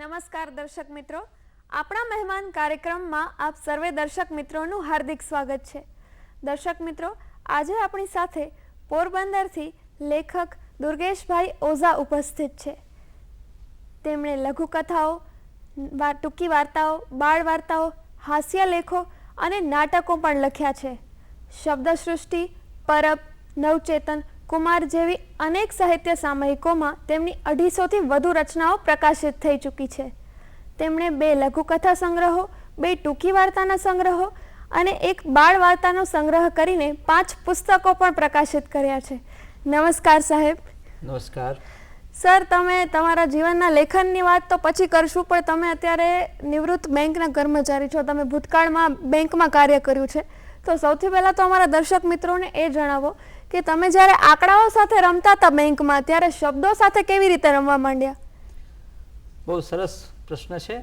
નમસ્કાર દર્શક મિત્રો, આપણા મહેમાન કાર્યક્રમમાં આપ સર્વે દર્શક મિત્રોનું હાર્દિક સ્વાગત છે. દર્શક મિત્રો, આજે આપણી સાથે પોરબંદરથી લેખક દુર્ગેશભાઈ ઓઝા ઉપસ્થિત છે. તેમણે લઘુકથાઓ, ટૂંકી વાર્તાઓ, બાળ વાર્તાઓ, હાસ્ય લેખો અને નાટકો પણ લખ્યા છે. શબ્દસૃષ્ટિ, પરબ, નવચેતન, કુમાર જેવી અનેક સાહિત્ય સામયિકોમાં તેમની 250થી વધુ રચનાઓ પ્રકાશિત થઈ ચૂકી છે. તેમણે 2 લઘુકથા સંગ્રહો, 2 ટૂંકી વાર્તાના સંગ્રહો અને 1 બાળ વાર્તાનો સંગ્રહ કરીને 5 પુસ્તકો પણ પ્રકાશિત કર્યા છે. નમસ્કાર સાહેબ. નમસ્કાર સર, તમે તમારા જીવનના લેખનની વાત તો પછી કરશું, પણ તમે અત્યારે નિવૃત્ત બેંકના કર્મચારી છો. તમે ભૂતકાળમાં બેંકમાં કાર્ય કર્યું છે. તો સૌથી પહેલાં તો અમારા દર્શક મિત્રોને એ જણાવો કે તમે જ્યારે આંકડાઓ સાથે રમતા હતા બેંકમાં, ત્યારે શબ્દો સાથે કેવી રીતે રમવા માંડ્યા? બહુ સરસ પ્રશ્ન છે.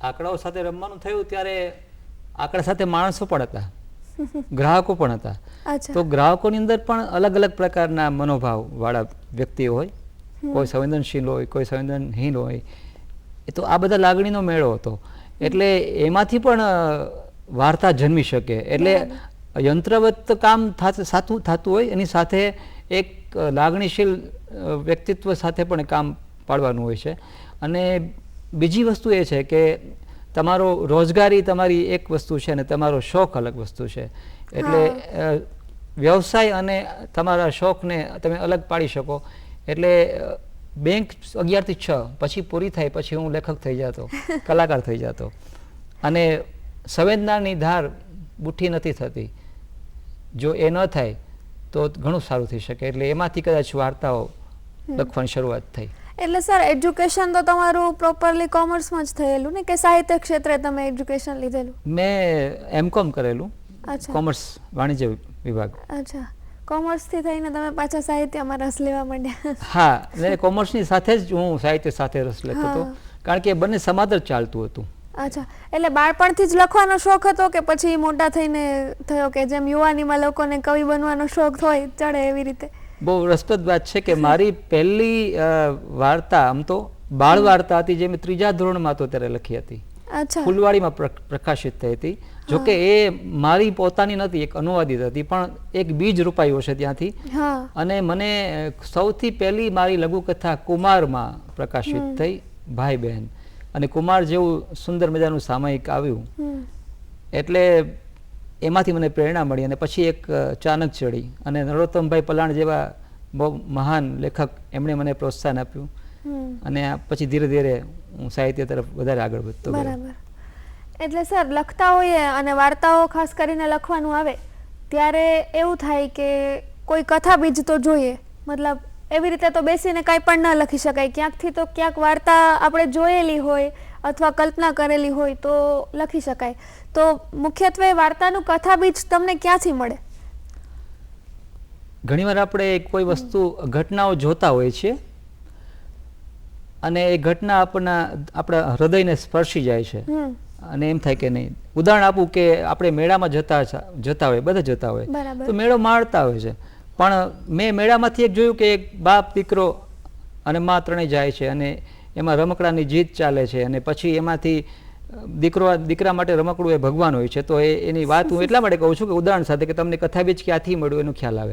આંકડાઓ સાથે રમવાનું થયું ત્યારે આંકડા સાથે માણસો પણ હતા, ગ્રાહકો પણ હતા. તો ગ્રાહકોની અંદર પણ અલગ અલગ પ્રકારના મનોભાવ વાળા વ્યક્તિઓ હોય. કોઈ સંવેદનશીલ હોય, કોઈ સંવેદનહીન હોય. એ તો આ બધા લાગણીનો મેળો હતો. એટલે એમાંથી પણ વાર્તા જન્મી શકે. એટલે યંત્રવત કામ થતું હોય, એની સાથે એક લાગણીશીલ વ્યક્તિત્વ સાથે પણ કામ પાડવાનું હોય છે. અને બીજી વસ્તુ એ છે કે તમારો રોજગારી તમારી એક વસ્તુ છે અને તમારો શોખ અલગ વસ્તુ છે. એટલે વ્યવસાય અને તમારા શોખને તમે અલગ પાડી શકો. એટલે બેંક 11 થી 6 પછી પૂરી થાય પછી હું લેખક થઈ જતો, કલાકાર થઈ જતો. અને સંવેદનાની ધાર બુઠ્ઠી નથી થતી. જો એ ન થાય તો ઘણું સારું થઈ શકે. એટલે એમાંથી કદાચ વાર્તાઓ લખવાની શરૂઆત થઈ. એટલે સર, એજ્યુકેશન તો તમારું પ્રોપરલી કોમર્સમાં જ થયેલું ને, કે સાહિત્ય ક્ષેત્રે તમે એજ્યુકેશન લીધેલું? મેં M.Com કરેલું, કોમર્સ વાણિજ્ય વિભાગ. અચ્છા, કોમર્સથી થઈને તમે પાછા સાહિત્યમાં રસ લેવા માંડ્યા? હા, એટલે કોમર્સની સાથે જ હું સાહિત્ય સાથે રસ લેતો હતો, કારણ કે બંને સમાદર ચાલતું હતું. અચ્છા, એટલે બાળપણથી જ લખવાનો શોખ હતો કે પછી મોટા થઈને થયો, કે જેમ યુવાનીમાં લોકોને કવિ બનવાનો શોખ હોય ચડે એવી રીતે? બહુ રસપ્રદ વાત છે કે મારી પહેલી વાર્તા આમ તો બાળ વાર્તા હતી, જે મેં 3જા ધોરણમાં હતો ત્યારે લખી હતી. ફૂલવાડીમાં પ્રકાશિત થઈ હતી. જોકે એ મારી પોતાની નથી, એક અનુવાદિત હતી, પણ એક બીજ રોપાયું છે ત્યાંથી. અને મને સૌથી પહેલી મારી લઘુકથા કુમારમાં પ્રકાશિત થઈ, ભાઈ બહેન. અને કુમાર જેવું સુંદર મજાનું સામયિક આવ્યું. એટલે એમાંથી મને પ્રેરણા મળી. અને પછી એક ચાનક ચડી અને નરોત્તમભાઈ પલાણ જેવા બહુ મહાન લેખક, એમણે મને પ્રોત્સાહન આપ્યું. અને પછી ધીરે ધીરે હું સાહિત્ય તરફ વધારે આગળ વધતો ગયો. બરાબર. એટલે સર, લખતા હોઈએ અને વાર્તાઓ ખાસ કરીને લખવાનું આવે ત્યારે એવું થાય કે કોઈ કથા બીજ તો જોઈએ. મતલબ એવી રીતે તો બેસીને કાંઈ પણ ન લખી શકાય. ક્યાંકથી તો ક્યાંક વાર્તા આપણે જોયેલી હોય અથવા કલ્પના કરેલી હોય તો લખી શકાય. તો મુખ્યત્વે વાર્તાનું કથા બીજ તમને ક્યાંથી મળે? ઘણીવાર આપણે કોઈ વસ્તુ, ઘટનાઓ જોતા હોઈએ છીએ અને એ ઘટના આપણા હૃદયને સ્પર્શી જાય છે. અને એમ થાય કે નહીં. ઉદાહરણ આપું કે આપણે મેળામાં જતા હોય, બધા જતા હોય, તો મેળો માણતા હોય છે. પણ મેં મેળામાંથી એક જોયું કે એક બાપ, દીકરો અને મા ત્રણેય જાય છે અને એમાં રમકડાની જીત ચાલે છે. અને પછી એમાંથી દીકરા માટે રમકડું એ ભગવાન હોય છે. તો એની વાત હું એટલા માટે કહું છું કે ઉદાહરણ સાથે, કે તમને કથા બીજ ક્યાંથી મળ્યું એનો ખ્યાલ આવે.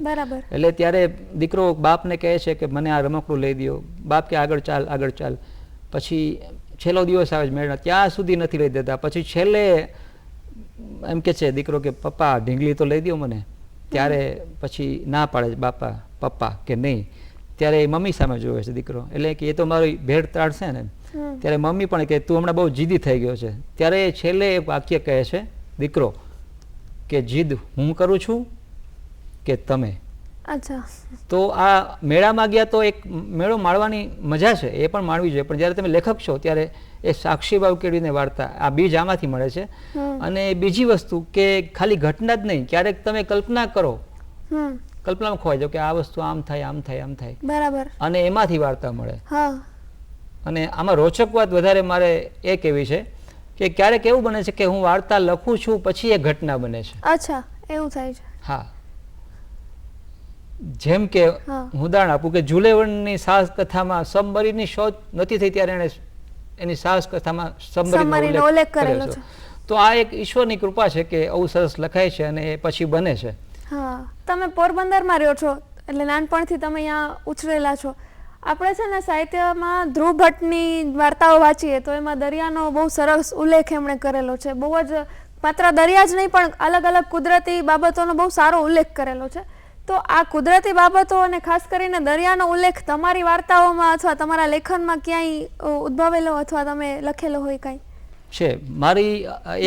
એટલે ત્યારે દીકરો બાપને કહે છે કે મને આ રમકડું લઈ દો. બાપ કે આગળ ચાલ, આગળ ચાલ. પછી છેલ્લો દિવસ આવે છે મેળા, ત્યાં સુધી નથી લઈ દેતા. પછી છેલ્લે એમ કે છે દીકરો કે પપ્પા ઢીંગલી તો લઈ દો મને. ત્યારે પછી ના પાડે છે બાપા, પપ્પા કે નહીં. ત્યારે એ મમ્મી સામે જોવે છે દીકરો, એટલે કે એ તો મારી ભેટ તાળશે ને. ત્યારે મમ્મી પણ કે તું હમણાં બહુ જીદી થઈ ગયો છે. ત્યારે છેલ્લે એક વાક્ય કહે છે દીકરો કે જીદ હું કરું છું કે તમે? તો આ મેળામાં ગયા તો એક મેળો માણવાની મજા છે, એ પણ માણવી જોઈએ. પણ જ્યારે તમે લેખક છો ત્યારે એ સાક્ષી ભાવ કેળવીને વાર્તા, આ બીજ આમાંથી મળે છે. અને બીજી વસ્તુ કે ખાલી ઘટના જ નહીં, ક્યારેક તમે કલ્પના કરો, કલ્પનામાં ખોવાઈ જાવ કે આ વસ્તુ આમ થાય, આમ થાય, આમ થાય. બરાબર. અને એમાંથી વાર્તા મળે. અને આમાં રોચક વાત વધારે મારે એ કહેવી છે કે ક્યારેક એવું બને છે કે હું વાર્તા લખું છું પછી એ ઘટના બને છે. અચ્છા, એવું થાય છે? હા. જેમ કે હું ઉદાહરણ આપું કે જુલેવણની સાહસ કથામાં સબમરીનની શોધ નથી થઈ ત્યારે એણે એની સાહસ કથામાં સમરીનો સમરીનો ઉલ્લેખ ઉલ્લેખ કરેલો કરેલો છે. છે. તો આ એક ઈશ્વરની કૃપા છે કે આવું સરસ લખાય છે અને એ પછી બને છે. હા, તમે પોરબંદરમાં રહ્યો છો એટલે નાનપણથી તમે અહીંયા ઉછરેલા છો. આપણે છે ને સાહિત્યમાં ધ્રુવ ભટ્ટની વાર્તાઓ વાંચીએ તો એમાં દરિયાનો બહુ સરસ ઉલ્લેખ એમણે કરેલો છે. બહુ જ માત્ર દરિયા જ નહીં પણ અલગ અલગ કુદરતી બાબતોનો બહુ સારો ઉલ્લેખ કરેલો છે. તો આ કુદરતી બાબતો અને ખાસ કરીને દરિયાનો ઉલ્લેખ તમારી વાર્તાઓમાં અથવા તમારા લેખનમાં ક્યાંય ઉદ્ભવેલો અથવા તમે લખેલો હોય કાંઈ? છે. મારી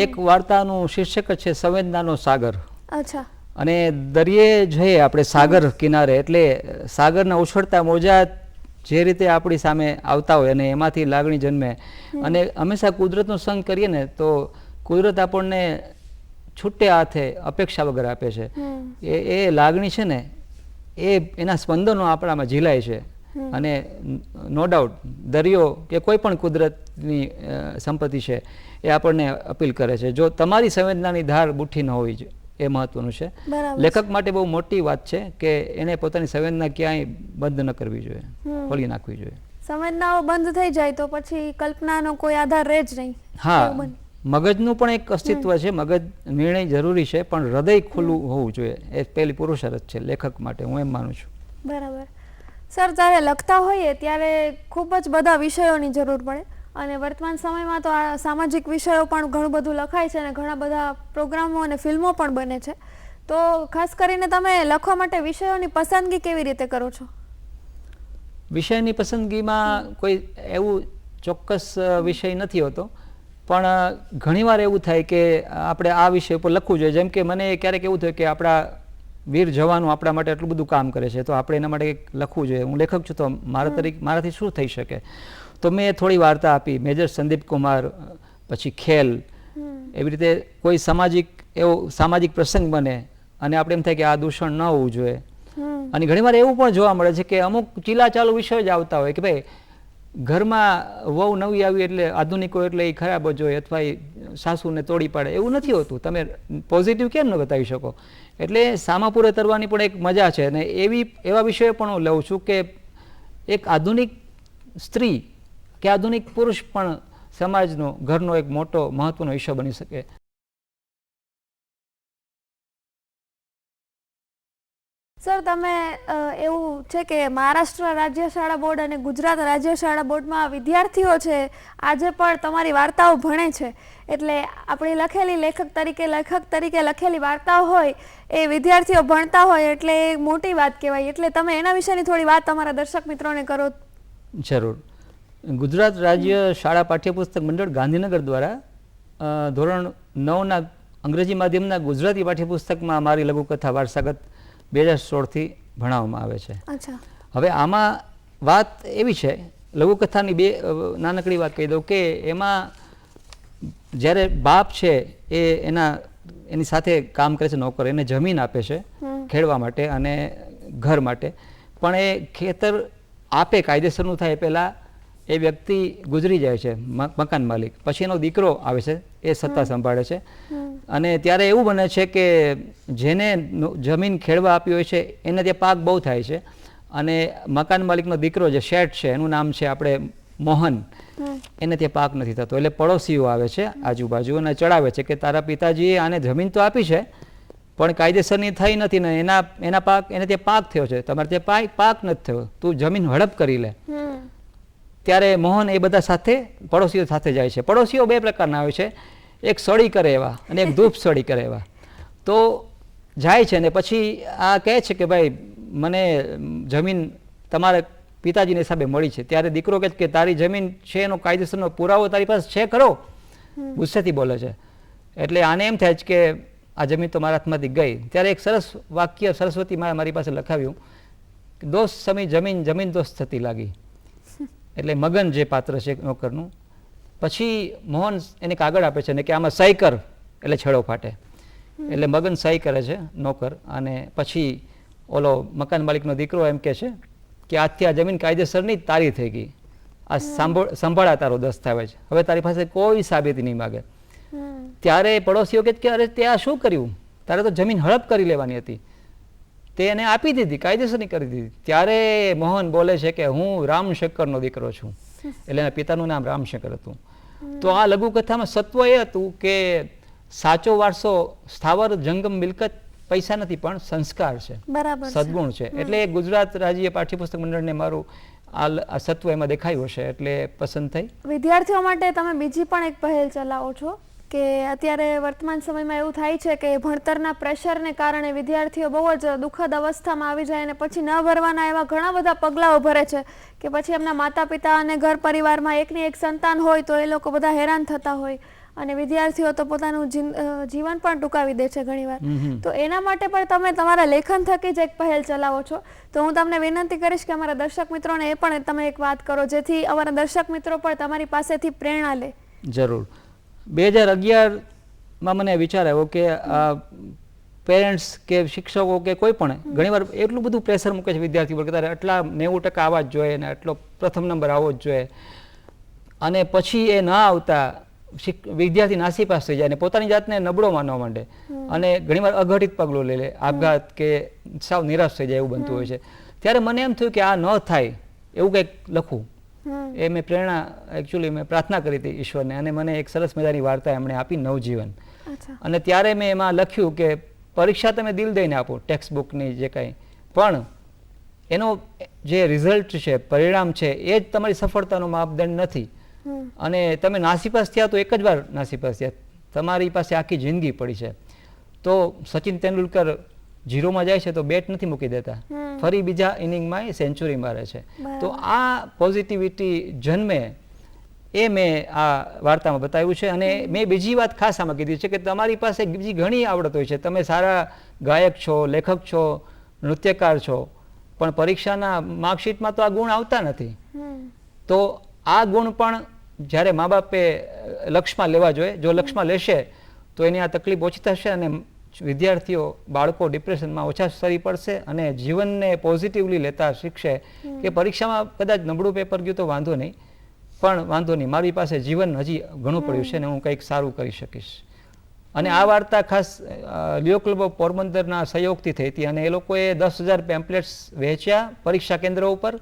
એક વાર્તાનું શીર્ષક જ છે સંવેદનાનો સાગર. અચ્છા. અને દરિયે જઈએ આપણે સાગર કિનારે એટલે સાગરના ઉછળતા મોજા જે રીતે આપણી સામે આવતા હોય અને એમાંથી લાગણી જન્મે અને હંમેશા કુદરતનો સંગ કરીએ ને તો કુદરત આપણને છૂટે હાથે અપેક્ષા વગર આપે છે. એ લાગણી છે ને એના સ્પંદનો આપણામાં ઝીલાય છે. અને નો ડાઉટ દરિયો કે કોઈ પણ કુદરતની સંપત્તિ છે એ આપણને અપીલ કરે છે. જો તમારી સંવેદનાની ધાર બુઠ્ઠી ન હોવી જોઈએ એ મહત્વનું છે. લેખક માટે બહુ મોટી વાત છે કે એને પોતાની સંવેદના ક્યાંય બંધ ન કરવી જોઈએ, ખોલી નાખવી જોઈએ. સંવેદનાઓ બંધ થઈ જાય તો પછી કલ્પનાનો કોઈ આધાર રહે જ નહીં. હા, મગજનું પણ એક અસ્તિત્વ છે, મગજ નિર્ણય જરૂરી છે પણ હૃદય ખુલ્લું હોવું જોઈએ. એ પહેલી પુરુષાર્થ છે લેખક માટે, હું એમ માનું છું. બરાબર. સર, જ્યારે લખતા હોઈએ ત્યારે ખૂબ જ બધા વિષયોની જરૂર પડે અને વર્તમાન સમયમાં તો આ સામાજિક વિષયો પણ ઘણું બધું લખાય છે અને ઘણા બધા પ્રોગ્રામો અને ફિલ્મો પણ બને છે. તો ખાસ કરીને તમે લખવા માટે વિષયોની પસંદગી કેવી રીતે કરો છો? વિષયની પસંદગીમાં કોઈ એવું ચોક્કસ વિષય નથી હોતો પણ ઘણીવાર એવું થાય કે આપણે આ વિષય ઉપર લખવું જોઈએ. જેમ કે મને ક્યારેક એવું થયું કે આપણા વીર જવાનો આપણા માટે એટલું બધું કામ કરે છે તો આપણે એના માટે કંઈક લખવું જોઈએ. હું લેખક છું તો મારાથી શું થઈ શકે? તો મેં થોડી વાર્તા આપી. મેજર સંદીપ કુમાર, પછી ખેલ, એવી રીતે કોઈ સામાજિક પ્રસંગ બને અને આપણે એમ થાય કે આ દૂષણ ન હોવું જોઈએ. અને ઘણીવાર એવું પણ જોવા મળે છે કે અમુક ચીલાચાલુ વિષયો જ આવતા હોય કે ભાઈ ઘરમાં વહુ નવી આવી એટલે આધુનિકો એટલે એ ખરાબ જ હોય અથવા એ સાસુને તોડી પાડે, એવું નથી હોતું. તમે પોઝિટિવ કેમ ન બતાવી શકો? એટલે સામાપુરે તરવાની પણ એક મજા છે અને એવા વિષયો પણ હું લઉં છું કે એક આધુનિક સ્ત્રી કે આધુનિક પુરુષ પણ સમાજનો, ઘરનો એક મોટો મહત્વનો વિષય બની શકે. સર, તમે એવું છે કે મહારાષ્ટ્ર રાજ્ય શાળા બોર્ડ અને ગુજરાત રાજ્ય શાળા બોર્ડમાં વિદ્યાર્થીઓ છે આજે પણ તમારી વાર્તાઓ ભણે છે એટલે આપણી લખેલી લેખક તરીકે લખેલી વાર્તાઓ હોય એ વિદ્યાર્થીઓ ભણતા હોય એટલે એ મોટી વાત કહેવાય. એટલે તમે એના વિશેની થોડી વાત તમારા દર્શક મિત્રોને કરો. જરૂર. ગુજરાત રાજ્ય શાળા પાઠ્યપુસ્તક મંડળ ગાંધીનગર દ્વારા ધોરણ 9ના અંગ્રેજી માધ્યમના ગુજરાતી પાઠ્યપુસ્તકમાં મારી લઘુકથા વારસાગત 2016થી ભણાવવામાં આવે છે. હવે આમાં વાત એવી છે, લઘુકથાની બે નાનકડી વાત કહી દઉં કે એમાં જ્યારે બાપ છે એ એની સાથે કામ કરે છે, નોકર, એને જમીન આપે છે ખેડવા માટે અને ઘર માટે, પણ એ ખેતર આપે કાયદેસરનું થાય પહેલાં એ વ્યક્તિ ગુજરી જાય છે, મકાન માલિક. પછી એનો દીકરો આવે છે, એ સત્તા સંભાળે છે અને ત્યારે એવું બને છે કે જેને જમીન ખેડવા આપી હોય છે એને ત્યાં પાક બહુ થાય છે અને મકાન માલિકનો દીકરો જે શેઠ છે એનું નામ છે આપણે મોહન, એને ત્યાં પાક નથી થતો. એટલે પડોશીઓ આવે છે આજુબાજુ અને ચડાવે છે કે તારા પિતાજીએ આને જમીન તો આપી છે પણ કાયદેસરની થઈ નથી ને એને ત્યાં પાક થયો છે, તમારે ત્યાં પાક નથી થયો, તું જમીન હડપ કરી લે. ત્યારે મોહન એ બધા સાથે પડોશીઓ સાથે જાય છે. પડોશીઓ બે પ્રકારના હોય છે, એક સળી કરે એવા અને એક ધૂપ સળી કરે એવા. તો જાય છે ને પછી આ કહે છે કે ભાઈ મને જમીન તમારા પિતાજીના હિસાબે મળી છે. ત્યારે દીકરો કહે કે તારી જમીન છે એનો કાયદેસરનો પુરાવો તારી પાસે છે ખરો? ગુસ્સેથી બોલે છે. એટલે આને એમ થાય છે કે આ જમીન તો મારા હાથમાંથી ગઈ. ત્યારે એક સરસ વાક્ય સરસ્વતી મારી પાસે લખાવ્યું, દોસ્ત સમી જમીન જમીન દોસ્ત થતી લાગી. એટલે મગન જે પાત્ર છે નોકરનું, પછી મોહન એને કાગળ આપે છે ને કે આમાં સહી કર એટલે છેડો ફાટે. એટલે મગન સહી કરે છે નોકર અને પછી ઓલો મકાન માલિકનો દીકરો એમ કહે છે કે આજથી આ જમીન કાયદેસરની તારી થઈ ગઈ, આ સંભાળા તારો દસ્તાવેજ, હવે તારી પાસે કોઈ સાબિતી નહીં માગે. ત્યારે પડોશીઓ કહે કે અરે તે આ શું કર્યું, તારે તો જમીન હડપ કરી લેવાની હતી, તે એને આપી દીધી, કાયદેસરની કરી દીધી. ત્યારે મોહન બોલે છે કે હું રામ શંકરનો દીકરો છું એટલે એના પિતાનું નામ રામશંકર હતું. તો આ લઘુકથામાં સત્વ એ હતું કે સાચો વારસો સ્થાવર જંગમ મિલકત પૈસા નથી પણ સંસ્કાર છે, સદગુણ છે. એટલે ગુજરાત રાજ્ય પાઠ્યપુસ્તક મંડળને મારું આ સત્વ એમાં દેખાયું હશે એટલે પસંદ થઈ. વિદ્યાર્થીઓ માટે તમે બીજી પણ એક પહેલ ચલાવો છો કે અત્યારે વર્તમાન સમયમાં એવું થાય છે કે ભણતરના પ્રેશરને કારણે વિદ્યાર્થીઓ બહુ જ દુઃખદ અવસ્થામાં આવી જાય અને પછી ન ભરવાના એવા ઘણા બધા પગલાઓ ભરે છે કે પછી એમના માતા પિતા અને ઘર પરિવારમાં એકની એક સંતાન હોય તો એ લોકો બધા હેરાન થતા હોય અને વિદ્યાર્થીઓ તો પોતાનું જીવન પણ ટૂંકાવી દે છે ઘણીવાર. તો એના માટે પણ તમે તમારા લેખન થકી જ એક પહેલ ચલાવો છો. તો હું તમને વિનંતી કરીશ કે અમારા દર્શક મિત્રોને એ પણ તમે એક વાત કરો જેથી અમારા દર્શક મિત્રો પણ તમારી પાસેથી પ્રેરણા લે. જરૂર. 2011માં મને વિચાર આવ્યો કે પેરેન્ટ્સ કે શિક્ષકો કે કોઈ પણ ઘણીવાર એટલું બધું પ્રેશર મૂકે છે વિદ્યાર્થી પર કે તારે આટલા 90% આવવા જ જોઈએ અને આટલો પ્રથમ નંબર આવવો જ જોઈએ અને પછી એ ના આવતા વિદ્યાર્થી નાસીપાસ થઈ જાય અને પોતાની જાતને નબળો માનવા માંડે અને ઘણીવાર અઘટિત પગલું લઈ લે, આપઘાત કે સાવ નિરાશ થઈ જાય એવું બનતું હોય છે. ત્યારે મને એમ થયું કે આ ન થાય એવું કંઈક લખું. એ મેં પ્રેરણા એકચ્યુઅલી મેં પ્રાર્થના કરી હતી ઈશ્વરને અને મને એક સરસ મજાની વાર્તા એમણે આપી નવજીવન. અને ત્યારે મેં એમાં લખ્યું કે પરીક્ષા તમે દિલ દઈને આપો ટેક્સ્ટ બુકની જે કાંઈ પણ એનો જે રિઝલ્ટ છે પરિણામ છે એ જ તમારી સફળતાનો માપદંડ નથી. અને તમે નાસીપાસ થયા તો એક જ વાર નાસીપાસ થયા, તમારી પાસે આખી જિંદગી પડી છે. તો સચિન તેંડુલકર 0માં જાય છે તો બેટ નથી મૂકી દેતા, ફરી બીજા ઇનિંગમાં એ સેન્ચુરી મારે છે. તો આ પોઝિટિવિટી જન્મે એ મેં આ વાર્તામાં બતાવ્યું છે. અને મેં બીજી વાત ખાસ આમાં કીધી છે કે તમારી પાસે બીજી ઘણી આવડત હોય છે, તમે સારા ગાયક છો, લેખક છો, નૃત્યકાર છો, પણ પરીક્ષાના માર્કશીટમાં તો આ ગુણ આવતા નથી. તો આ ગુણ પણ જ્યારે મા બાપે લક્ષમાં લેવા જોઈએ. જો લક્ષમાં લેશે તો એની આ તકલીફ ઓછી થશે અને વિદ્યાર્થીઓ બાળકો ડિપ્રેશનમાં ઓછા સરી પડશે અને જીવનને પોઝિટિવલી લેતા શીખશે કે પરીક્ષામાં કદાચ નબળું પેપર ગયું તો વાંધો નહીં, પણ વાંધો નહીં, મારી પાસે જીવન હજી ઘણું પડ્યું છે ને હું કંઈક સારું કરી શકીશ. અને આ વાર્તા ખાસ લિયો ક્લબ ઓફ પોરબંદરના સહયોગથી થઈ હતી અને એ લોકોએ 10,000 પેમ્પલેટ્સ વહેંચ્યા પરીક્ષા કેન્દ્રો ઉપર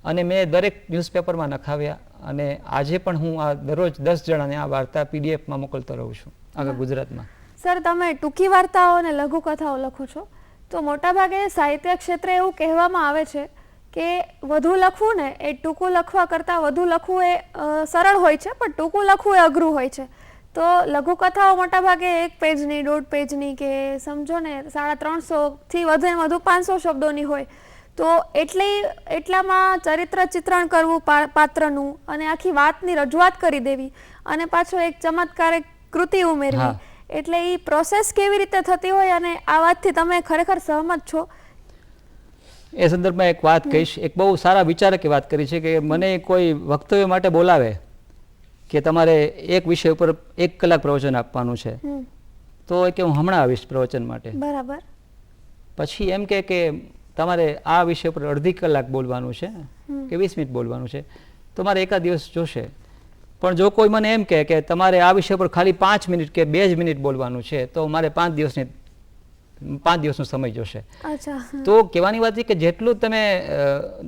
અને મેં દરેક ન્યૂઝપેપરમાં નખાવ્યા અને આજે પણ હું આ દરરોજ 10 જણાને આ વાર્તા પીડીએફમાં મોકલતો રહું છું આખા ગુજરાતમાં. સર, તમે ટૂંકી વાર્તાઓ અને લઘુકથાઓ લખો છો તો મોટાભાગે સાહિત્ય ક્ષેત્રે એવું કહેવામાં આવે છે કે વધુ લખવું ને એ ટૂંકું લખવા કરતાં વધુ લખવું એ સરળ હોય છે પણ ટૂંકું લખવું એ અઘરું હોય છે. તો લઘુકથાઓ મોટાભાગે 1 પેજની, 1.5 પેજની કે સમજો ને 350થી વધુ 500 શબ્દોની હોય. તો એટલામાં ચરિત્ર ચિત્રણ કરવું પાત્રનું અને આખી વાતની રજૂઆત કરી દેવી અને પાછો એક ચમત્કારિક કૃતિ ઉમેરવી, એટલે એ પ્રોસેસ કેવી રીતે થતી હોય અને આ વાતથી તમે ખરેખર સહમત છો? એ સંદર્ભમાં એક વાત કહીશ. એક બહુ સારા વિચારકે વાત કરી છે કે મને કોઈ વક્તવ્ય માટે બોલાવે કે તમારે એક વિષય ઉપર 1 કલાક પ્રવચન આપવાનું છે તો કે હું હમણાં આવીશ પ્રવચન માટે. બરાબર. પછી એમ કે તમારે આ વિષય પર અડધી કલાક બોલવાનું છે કે 20 મિનિટ બોલવાનું છે તો મારે એકાદ દિવસ જોશે. પણ જો કોઈ મને એમ કહે કે તમારે આ વિષય પર ખાલી 5 મિનિટ કે 2 જ મિનિટ બોલવાનું છે તો મારે 5 દિવસનો સમય જોશે. તો કહેવાની વાત છે કે જેટલું તમે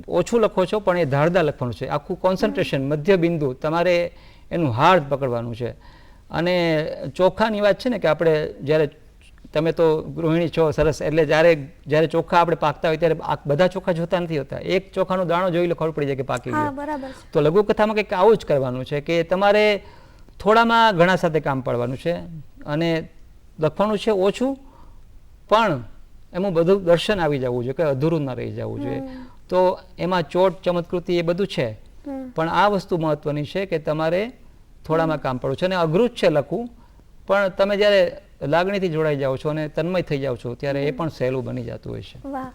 ઓછું લખો છો પણ એ ધારદાર લખવાનું છે, આખું કોન્સન્ટ્રેશન, મધ્ય બિંદુ તમારે એનું હાર્દ પકડવાનું છે. અને ચોખાની વાત છે ને કે આપણે જ્યારે તમે તો ગૃહિણી છો સરસ, એટલે જ્યારે ચોખા આપણે પાકતા હોય ત્યારે બધા ચોખા જોતા નથી હોતા, એક ચોખાનો દાણો જોઈ લો ખબર પડી જાય કે પાકી ગયો. તો લઘુકથામાં કંઈક આવું જ કરવાનું છે કે તમારે થોડામાં ઘણા સાથે કામ પાડવાનું છે અને લખવાનું છે ઓછું પણ એમાં બધું દર્શન આવી જવું જોઈએ કે અધૂરું ના રહી જવું જોઈએ. તો એમાં ચોટ ચમત્કૃતિ એ બધું છે પણ આ વસ્તુ મહત્વની છે કે તમારે થોડામાં કામ પાડવું છે અને અઘરું જ છે લખવું, પણ તમે જ્યારે લાગણીથી જોડાઈ જાઓ છો અને તન્મય થઈ જાઓ છો ત્યારે એ પણ સહેલું બની જતું હોય છે. વાહ,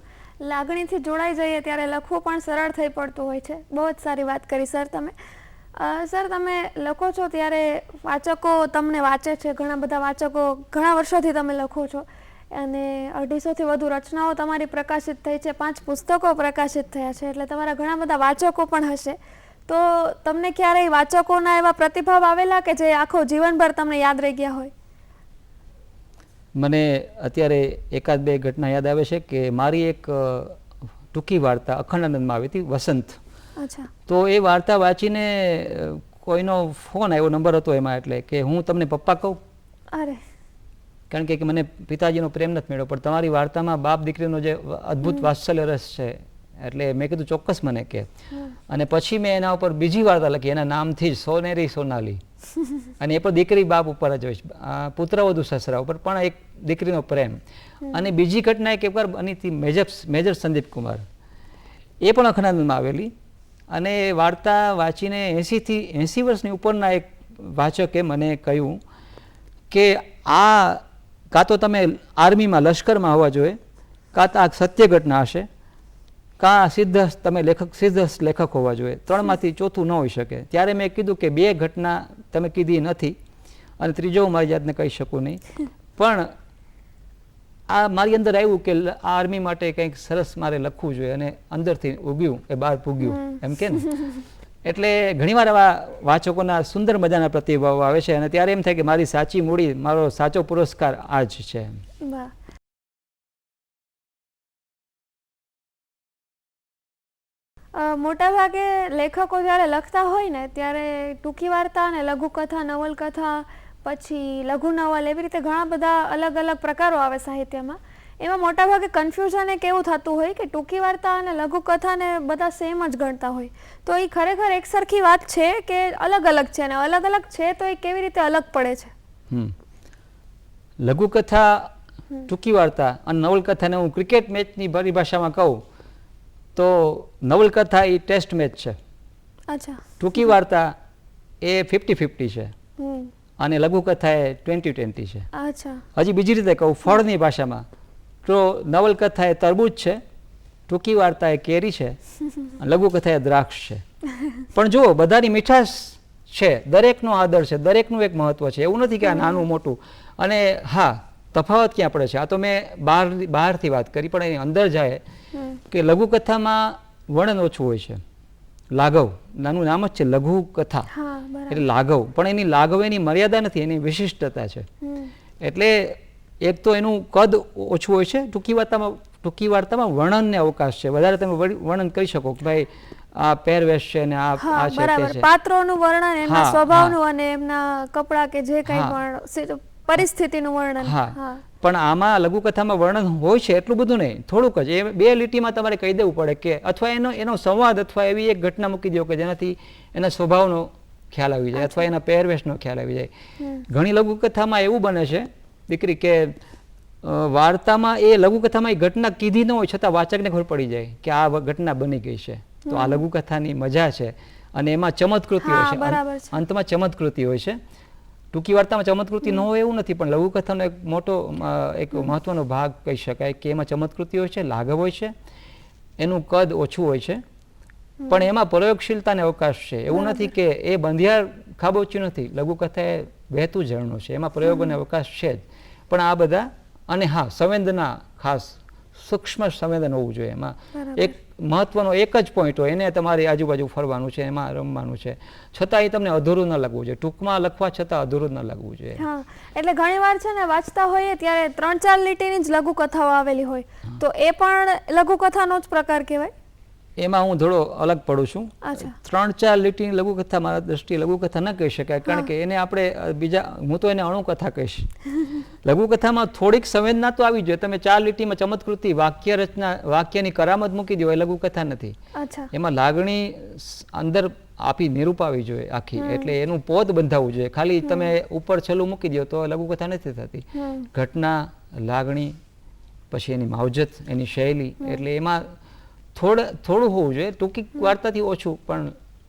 લાગણીથી જોડાઈ જઈએ ત્યારે લખવું પણ સરળ થઈ પડતું હોય છે. બહુ જ સારી વાત કરી સર તમે. સર, તમે લખો છો ત્યારે વાચકો તમને વાંચે છે, ઘણા બધા વાચકો, ઘણા વર્ષોથી તમે લખો છો અને 250થી વધુ રચનાઓ તમારી પ્રકાશિત થઈ છે, 5 પુસ્તકો પ્રકાશિત થયા છે, એટલે તમારા ઘણા બધા વાચકો પણ હશે. તો તમને ક્યારેય વાચકોના એવા પ્રતિભાવ આવેલા કે જે આખો જીવનભર તમને યાદ રહી ગયા હોય? મને અત્યારે 1-2 ઘટના યાદ આવે છે કે મારી એક ટૂંકી વાર્તા અખંડાનંદમાં આવી હતી, વસંત. અચ્છા. તો એ વાર્તા વાંચીને કોઈનો ફોન આવ્યો, નંબર હતો એમાં, એટલે કે હું તમને પપ્પા કહું. અરે, કારણ કે મને પિતાજીનો પ્રેમ નથી મળ્યો, પણ તમારી વાર્તામાં બાપ દીકરીનો જે અદ્ભુત વાત્સલ્ય રસ છે, એટલે મેં કીધું ચોક્કસ મને કે. અને પછી મેં એના ઉપર બીજી વાર્તા લખી એના નામથી જ, સોનેરી સોનાલી. અને એ પણ દીકરી બાપ ઉપર જ હોય, પુત્રવધુ સસરા ઉપર, પણ એક દીકરીનો પ્રેમ. અને બીજી ઘટના એક વાર બની હતી મેજર સંદીપ કુમાર, એ પણ અખનાનંદમાં આવેલી. અને એ વાર્તા વાંચીને 80 વર્ષની ઉપરના એક વાચકે મને કહ્યું કે આ કાં તો તમે આર્મીમાં લશ્કરમાં હોવા જોઈએ, કાં તો આ સત્ય ઘટના હશે, કાં તમે સિદ્ધ લેખક હોવા જોઈએ, 3માંથી ચોથું ન હોઈ શકે. ત્યારે મેં કીધું કે 2 ઘટના તમે કીધી નથી, અને ત્રીજો હું મારી જાતને કહી શકું નહીં. પણ આ મારી અંદર આવ્યું કે આ આર્મી માટે કંઈક સરસ મારે લખવું જોઈએ, અને અંદરથી ઉગ્યું એ બહાર પૂગ્યું, એમ કે ને. એટલે ઘણીવાર આવા વાચકોના સુંદર મજાના પ્રતિભાવો આવે છે, અને ત્યારે એમ થાય કે મારી સાચી મૂડી, મારો સાચો પુરસ્કાર આ જ છે. મોટાભાગે લેખકો જ્યારે લખતા હોય ને ત્યારે ટૂંકી વાર્તા અને લઘુકથા, નવલકથા, પછી લઘુ નવલ, એવી રીતે ઘણા બધા અલગ અલગ પ્રકારો આવે સાહિત્યમાં. એમાં મોટાભાગે કન્ફ્યુઝન એક એવું થતું હોય કે ટૂંકી વાર્તા અને લઘુકથાને બધા સેમ જ ગણતા હોય. તો એ ખરેખર એક સરખી વાત છે કે અલગ અલગ છે, અને અલગ અલગ છે તો એ કેવી રીતે અલગ પડે છે? લઘુકથા, ટૂંકી વાર્તા અને નવલકથાને હું ક્રિકેટ મેચની પરિભાષામાં કહું તો નવલકથા એ ટેસ્ટ મેચ છે. અચ્છા. ટૂંકી વાર્તા એ 50-50 છે, અને લઘુકથા એ 20-20 છે. અચ્છા. હજી બીજી રીતે કહું ફળની ભાષામાં તો નવલકથા એ તરબૂચ છે, ટૂંકી વાર્તા એ કેરી છે, લઘુકથા એ દ્રાક્ષ છે. પણ જુઓ, બધાની મીઠાશ છે, દરેકનો આદર છે, દરેકનું એક મહત્વ છે. એવું નથી કે આ નાનું મોટું. અને હા, તફાવત ક્યાં પડે છે, આ તો મેં બહારથી વાત કરી, પણ એની અંદર જાય કે લઘુકથામાં વર્ણન ઓછું હોય છે. લાઘવ, નાનું નામ જ છે લઘુકથા, એટલે લાઘવ. પણ એની લાઘવ એની મર્યાદા નથી, એની વિશિષ્ટતા છે. એટલે એક તો એનું કદ ઓછું હોય છે. ટૂંકી વાર્તામાં વર્ણનને અવકાશ છે, વધારે તમે વર્ણન કરી શકો કે ભાઈ આ પહેરવેશ છે ને આ છે, તે છે. પાત્રોનું વર્ણન, એમના સ્વભાવનું અને એમના કપડા કે જે કંઈ પણ પરિસ્થિતિનું વર્ણન. હા, પણ આમાં લઘુકથામાં વર્ણન હોય છે એટલું બધું નહીં, થોડુંક જ. એ 2 લીટીમાં તમારે કહી દેવું પડે કે, અથવા એનો સંવાદ, અથવા એવી એક ઘટના મૂકી દો કે જેનાથી એના સ્વભાવનો ખ્યાલ આવી જાય, અથવા એના પહેરવેશનો ખ્યાલ આવી જાય. ઘણી લઘુકથામાં એવું બને છે દીકરી કે વાર્તામાં એ લઘુકથામાં એ ઘટના કીધી ન હોય છતાં વાચકને ખબર પડી જાય કે આ ઘટના બની ગઈ છે. તો આ લઘુકથાની મજા છે, અને એમાં ચમત્કૃતિ હોય છે, અંતમાં ચમત્કૃતિ હોય છે. ટૂંકી વાર્તામાં ચમત્કૃતિ ન હોય એવું નથી, પણ લઘુકથાનો એક મોટો એક મહત્વનો ભાગ કહી શકાય કે એમાં ચમત્કૃતિ હોય છે, લાઘવ હોય છે, એનું કદ ઓછું હોય છે, પણ એમાં પ્રયોગશીલતાને અવકાશ છે. એવું નથી કે એ બંધિયાર ખાબોચ્યું નથી, લઘુકથા એ વહેતું ઝરણું છે, એમાં પ્રયોગોને અવકાશ છે જ. પણ આ બધા, અને હા, સંવેદના, ખાસ સૂક્ષ્મ સંવેદન હોવું જોઈએ. એમાં એક મહત્વનો એક જ પોઈન્ટ હોય, એને તમારી આજુબાજુ ફરવાનું છે, એમાં રમવાનું છે, છતાં એ તમને અધૂરું ન લાગવું જોઈએ. ટૂંકમાં લખવા છતાં અધૂરું ન લાગવું જોઈએ. હા, એટલે ઘણી વાર છે ને વાંચતા હોઈએ ત્યારે 3-4 લીટીની જ લઘુકથાઓ આવેલી હોય, તો એ પણ લઘુકથાનો જ પ્રકાર કહેવાય? એમાં હું થોડો અલગ પડું છું. 3-4 લીટીની લઘુકથા મારા દ્રષ્ટિએ લઘુકથા ન કહી શકાય, કારણ કે એને આપણે હું તો એને અણુકથા કહીશ. લઘુકથામાં થોડીક સંવેદના તો આવી જોઈએ. તમે 4 લીટીમાં ચમત્કૃતિ, વાક્ય રચના, વાક્યની કરામત મૂકી દો, એ લઘુકથા નથી. એમાં લાગણી અંદર આપી નિરૂપાવી જોઈએ આખી, એટલે એનું પોત બંધાવવું જોઈએ. ખાલી તમે ઉપર છેલ્લું મૂકી દો તો લઘુકથા નથી થતી. ઘટના, લાગણી, પછી એની માવજત, એની શૈલી, એટલે એમાં થોડું હોવું જોઈએ. ટૂંકી વાર્તાથી ઓછું, પણ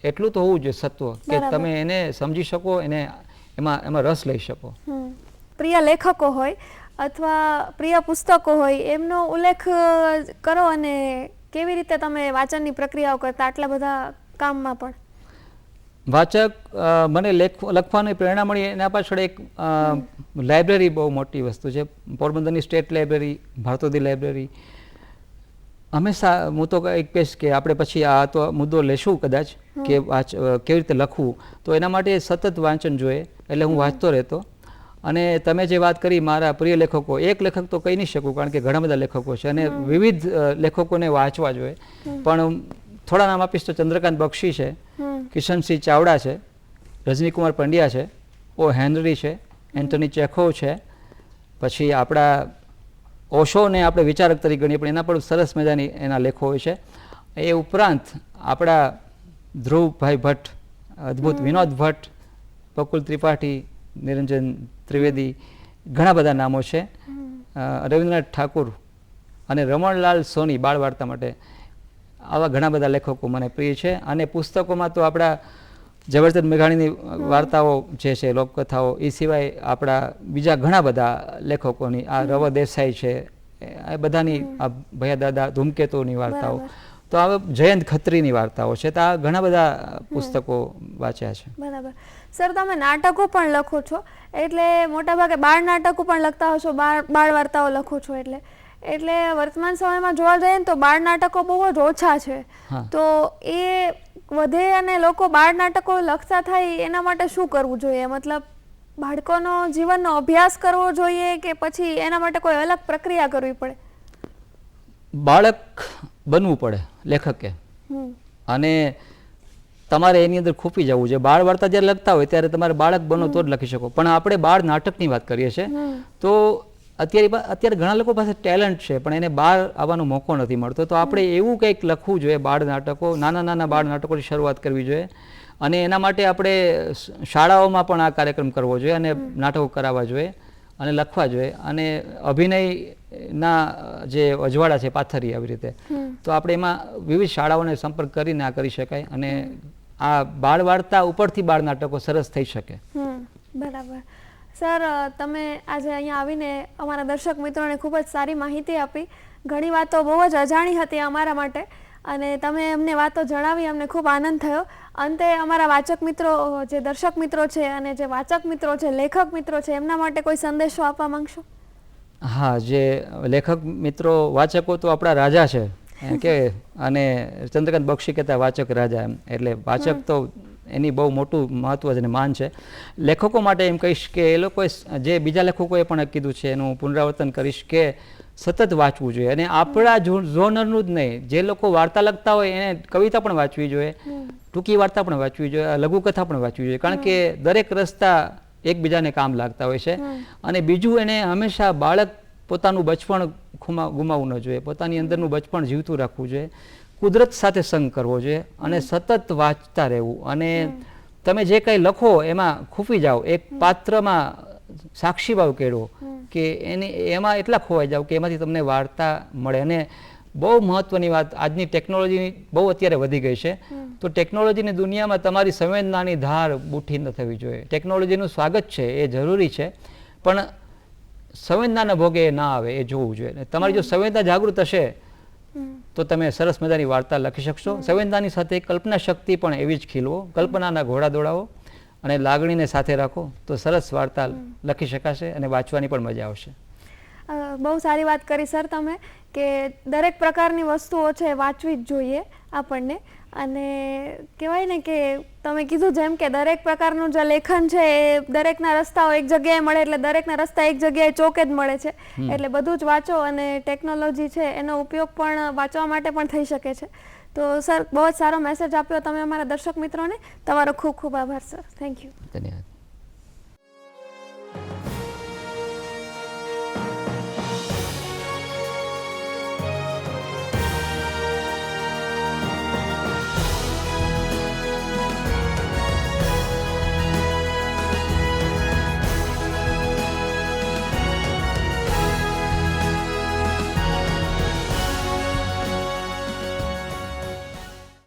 એટલું તો હોવું જોઈએ સત્વ કે તમે એને સમજી શકો, એમાં રસ લઈ શકો. પ્રિય લેખકો હોય અથવા પ્રિય પુસ્તકો હોય, એમનો ઉલ્લેખ કરો, અને કેવી રીતે તમે વાંચનની પ્રક્રિયાઓ કરતા આટલા બધા કામમાં પણ? વાચક મને લખવાની પ્રેરણા મળી એના પાછળ એક લાઇબ્રેરી બહુ મોટી વસ્તુ છે. પોરબંદરની સ્ટેટ લાઇબ્રેરી, ભારતોદી લાઇબ્રેરી. હંમેશા હું તો એક કહીશ કે આપણે પછી આ તો મુદ્દો લેશું કદાચ કે કેવી રીતે લખવું, તો એના માટે સતત વાંચન જોઈએ. એટલે હું વાંચતો રહેતો. અને તમે જે વાત કરી મારા પ્રિય લેખકો, એક લેખક તો કહી નહીં શકું, કારણ કે ઘણા બધા લેખકો છે, અને વિવિધ લેખકોને વાંચવા જોઈએ. પણ થોડા નામ આપીશ તો ચંદ્રકાંત બક્ષી છે, કિશનસિંહ ચાવડા છે, રજનીકુમાર પંડ્યા છે, ઓ હેનરી છે, એન્ટોની ચેખોવ છે, પછી આપણા ઓશોને આપણે વિચારક તરીકે ગણીએ પણ એના પણ સરસ મજાની એના લેખો હોય છે. એ ઉપરાંત આપણા ધ્રુવભાઈ ભટ્ટ, અદ્ભુત વિનોદ ભટ્ટ, બકુલ ત્રિપાઠી, નિરંજન ત્રિવેદી, ઘણા બધા નામો છે. રવિન્દ્રનાથ ઠાકુર અને રમણલાલ સોની બાળ વાર્તા માટે, આવા ઘણા બધા લેખકો મને પ્રિય છે. અને પુસ્તકોમાં તો આપણા ઝવેરચંદ મેઘાણીની વાર્તાઓ જે છે, લોકકથાઓ, એ સિવાય આપણા બીજા ઘણા બધા લેખકોની, આ રવ દેસાઈ છે, એ બધાની, આ ભૈયાદાદા, ધૂમકેતુની વાર્તાઓ, તો આ જયંત ખત્રીની વાર્તાઓ છે. તો આ ઘણા બધા પુસ્તકો વાંચ્યા છે. બરાબર. સર, તમે નાટકો પણ લખો છો, એટલે મોટાભાગે બાળ નાટકો પણ લખતા હશો, બાળ વાર્તાઓ લખો છો, એટલે વર્તમાન સમયમાં જોવા જઈએ ને તો બાળ નાટકો બહુ જ ઓછા છે. તો એ વધે અને લોકો બાળ નાટકો લખતા થાય એના માટે શું કરવું જોઈએ? મતલબ બાળકોનો જીવનનો અભ્યાસ કરવો જોઈએ કે પછી એના માટે કોઈ અલગ પ્રક્રિયા કરવી પડે? બાળક બનવું પડે લેખકે, અને તમારે એની અંદર ખૂપી જવું છે. બાળ વાર્તા જ્યારે લખતા હોય ત્યારે તમારે બાળક બનો તો જ લખી શકો. પણ આપણે બાળ નાટકની વાત કરીએ છીએ, તો અત્યારે ઘણા લોકો પાસે ટેલેન્ટ છે પણ એને બહાર આવવાનો મોકો નથી મળતો. તો આપણે એવું કંઈક લખવું જોઈએ, બાળ નાટકો, નાના નાના બાળ નાટકોની શરૂઆત કરવી જોઈએ. અને એના માટે આપણે શાળાઓમાં પણ આ કાર્યક્રમ કરવો જોઈએ અને નાટકો કરાવવા જોઈએ અને લખવા જોઈએ. અને અભિનયના જે અજવાળા છે, પાથરી આવી રીતે, તો આપણે એમાં વિવિધ શાળાઓને સંપર્ક કરીને આ કરી શકાય અને આ બાળ વાર્તા ઉપરથી બાળ નાટકો સરસ થઈ શકે. બરાબર. સર, તમે આજે અહીંયા આવીને અમારા દર્શક મિત્રોને ખૂબ જ સારી માહિતી આપી. ઘણી વાતો બહુ જ અજાણી હતી અમારા માટે, અને તમે અમને વાતો જણાવી, અમને ખૂબ આનંદ થયો. અંતે અમારા વાચક મિત્રો, જે દર્શક મિત્રો છે અને જે વાચક મિત્રો છે, લેખક મિત્રો છે, એમના માટે કોઈ સંદેશો આપવા માંગશો? હા, જે લેખક મિત્રો, વાચકો તો આપણા રાજા છે કે, અને ચંદ્રકાંત બક્ષી કહેતા વાચક રાજા, એમ. એટલે વાચક તો એની બહુ મોટું મહત્વ અને માન છે. લેખકો માટે એમ કહીશ કે એ લોકોએ, જે બીજા લેખકોએ પણ કીધું છે, એનું પુનરાવર્તન કરીશ કે સતત વાંચવું જોઈએ. અને આપણા ઝોનરનું જ નહીં, જે લોકો વાર્તા લખતા હોય એને કવિતા પણ વાંચવી જોઈએ, ટૂંકી વાર્તા પણ વાંચવી જોઈએ, લઘુકથા પણ વાંચવી જોઈએ, કારણ કે દરેક રસ્તા એકબીજાને કામ લાગતા હોય છે. અને બીજું, એને હંમેશા બાળક પોતાનું બચપણ ગુમાવવું ન જોઈએ, પોતાની અંદરનું બચપણ જીવતું રાખવું જોઈએ, કુદરત સાથે સંગ કરવો જોઈએ અને સતત વાંચતા રહેવું. અને તમે જે કંઈ લખો એમાં ખૂફી જાઓ, એક પાત્રમાં સાક્ષીભાવ કેળવો કે એમાં એટલા ખોવાઈ જાઓ કે એમાંથી તમને વાર્તા મળે. અને બહુ મહત્વની વાત, આજની ટેકનોલોજી બહુ અત્યારે વધી ગઈ છે, તો ટેકનોલોજીની દુનિયામાં તમારી સંવેદનાની ધાર બુઠી ન થવી જોઈએ. ટેકનોલોજીનું સ્વાગત છે, એ જરૂરી છે, પણ સંવેદનાના ભોગે એ ના આવે, એ જોવું જોઈએ. તમારી જો સંવેદના જાગૃત હશે તો તમે સરસ મજાની વાર્તા લખી શકશો. સંવેદનાની સાથે કલ્પના શક્તિ પણ એવી જ ખીલવો, કલ્પનાના ઘોડા દોડાવો અને લાગણીને સાથે રાખો, તો સરસ વાર્તા લખી શકાશે અને વાંચવાની પણ મજા આવશે. બહુ સારી વાત કરી સર તમે, કે દરેક પ્રકારની વસ્તુઓ છે વાંચવી જ જોઈએ આપણને. અને કહેવાય ને કે તમે કીધું જેમ કે દરેક પ્રકારનું જે લેખન છે એ દરેકના રસ્તાઓ એક જગ્યાએ મળે, એટલે દરેકના રસ્તા એક જગ્યાએ ચોકે જ મળે છે. એટલે બધું જ વાંચો, અને ટેકનોલોજી છે એનો ઉપયોગ પણ વાંચવા માટે પણ થઈ શકે છે. તો સર, બહુ જ સારો મેસેજ આપ્યો તમે અમારા દર્શક મિત્રોને. તમારો ખૂબ ખૂબ આભાર સર. Thank you. ધન્યવાદ.